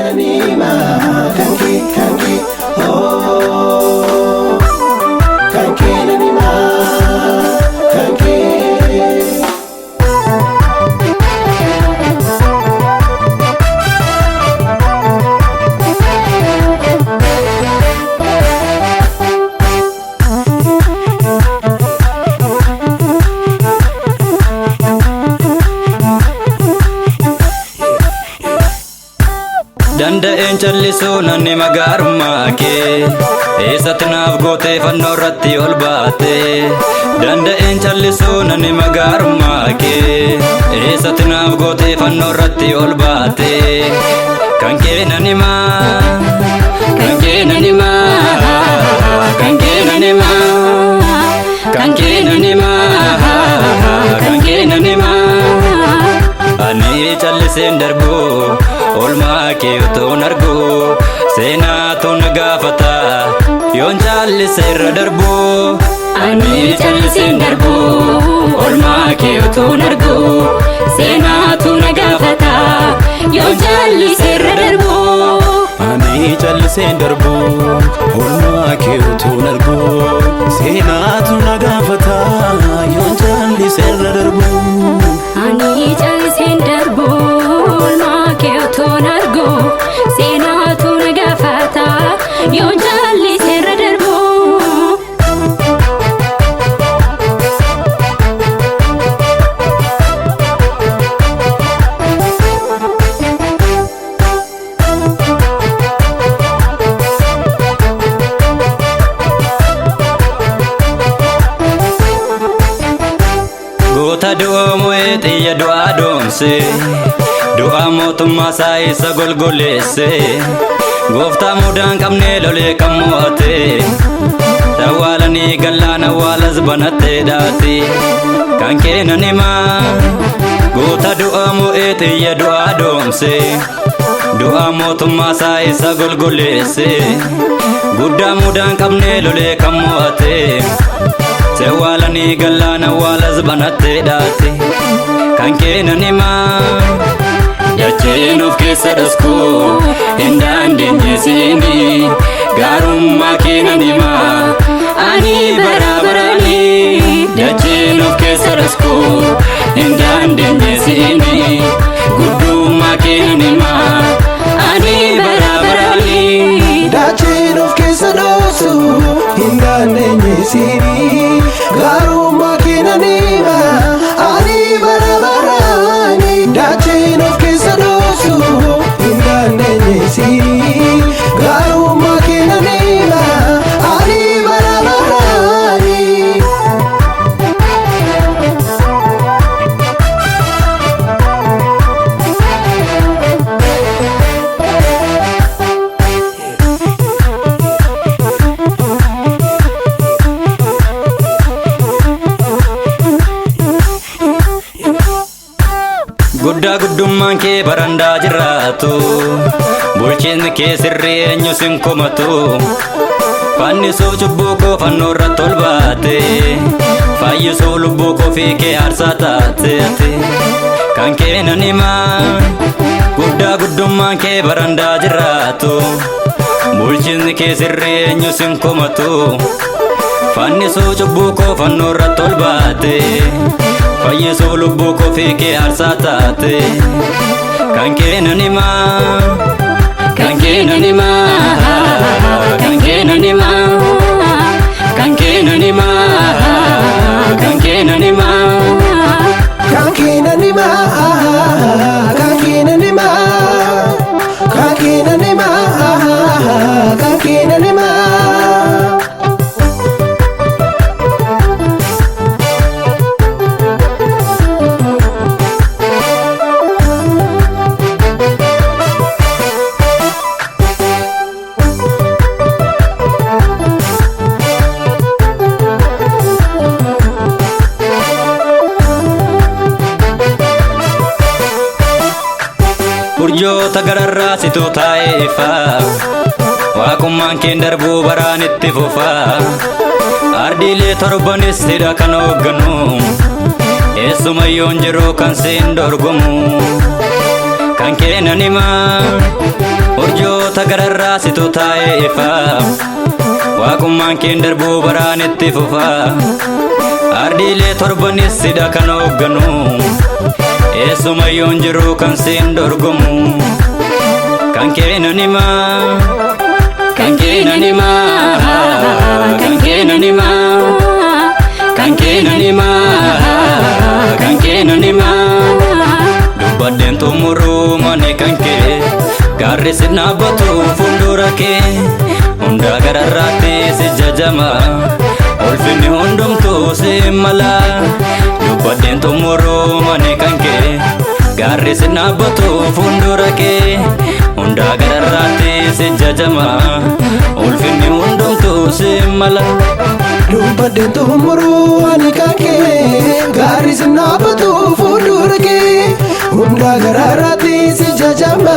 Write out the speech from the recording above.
nanima kanki oh kanki nanima kanki. Danda'een callisuu nanni magaarummaa kee eessatti naaf gootee fannoo irratti ol baate. Danda'een callisuu nanni magaarummaa kee eessatti naaf gootee fannoo irratti ol baate. Kan kee nan himaa kan kee nan himaa kan kee nan himaa kan kee nan himaa kan kee nan himaa. Ani calliseen darbu olmaa kee utuun argu seenaatu na gaafata yoon callise irra darbu. Ani calliseen darbu olmaa kee utuun argu seenaatu na gaafata yoon callise irra darbu. Ani calliseen darbu olmaa kee utuun argu seenaatu na gaafata yoon callise irra darbu. Ani calliseen darbu olmaa kee utuun argu seenaatu na gaafata yoon callise irra darbu. Goota du'a mo'ee xiyya du'aa doomse du'a mootummaa isaa isa golgoleesse. Gooftaa mudaan qabnee lolee kan mo'ate dawwaalanii gallaan awwaalas banattee dhaate. Kan kee nan himaa goota du'a mo'ee xiyya du'aa doomse du'a mootummaa isaa isa golgoleesse. Guddaa mudaan qabnee lolee kan mo'ate dawwaalanii gallaan awwaalas banattee dhaate. Kan kee nan himaa dacheen of keessa dhasku hin dandeenyeesini gaarummaa kee nan himaa ani bara baraani. Dacheen of keessa dhasku hin dandeenyeesini guddummaa kee nan himaa ani bara baraani. Dacheen of keessa dhoosu hin dandeenyeesini gaarummaa kee nan himaa ani bara baraani. Dacheen of keessa dhoosu hin dandeenyeesini gaarummaa kee nan himaa ani bara baraani. Guddaa guddummaan kee barandaa jiraatu bulchiinni kee sirrii eenyu sin komatu. Fannisuu cubbuu koo fannoo irratti ol baate fayyisuu lubbuu koo fi kee aarsaa taate. Kan kee nan himaa guddaa guddummaan kee barandaa jiraatu bulchiinni kee sirrii eenyu sin komatu. Fannisuu cubbuu koo fannoo irratti ol baate fayyisuu lubbuu koo fi kee aarsaa taate. Kan kee nan himaa kan kee nan himaa kan kee nan himaa kan kee nan himaa kan kee nan himaa Kan kee nan himaa kan kee nan himaa kan kee nan himaa kan kee nan himaa. Urjoota gararraa situ taa'eefa waaqummaan keen darbuu baraan itti fufa. Ardiilee torbanis hidha kan hoogganu eessumayyoon jiru kan siin dorgomu. kan keenan himaa urjoota gararraa situ taa'ee ifa waaqummaan keen darbuu baraan itti fufa ardiilee torbanis sidha kan hoogganu eessumayyoon jiru kan siin dorgomu kan keenan himaa kan keenan himaa kan keenan himaa kan keenan himaa kan keenan himaa dubbadeen xumuruu mane kan kee gaarri si dhaabbatu fuuldura kee hundaa gararraatti si jajama ulfinni hundumtuu si mala dubbadeen xumuruu mane kan kee gaarri si dhaabbatu fuuldura kee hundaa gararraatti si jajama ulfinni hundumtuu si mala dubbadeen xumuruu ani kan kee gaarri si dhaabbatu fuuldura kee hundaa gararraatti si jajama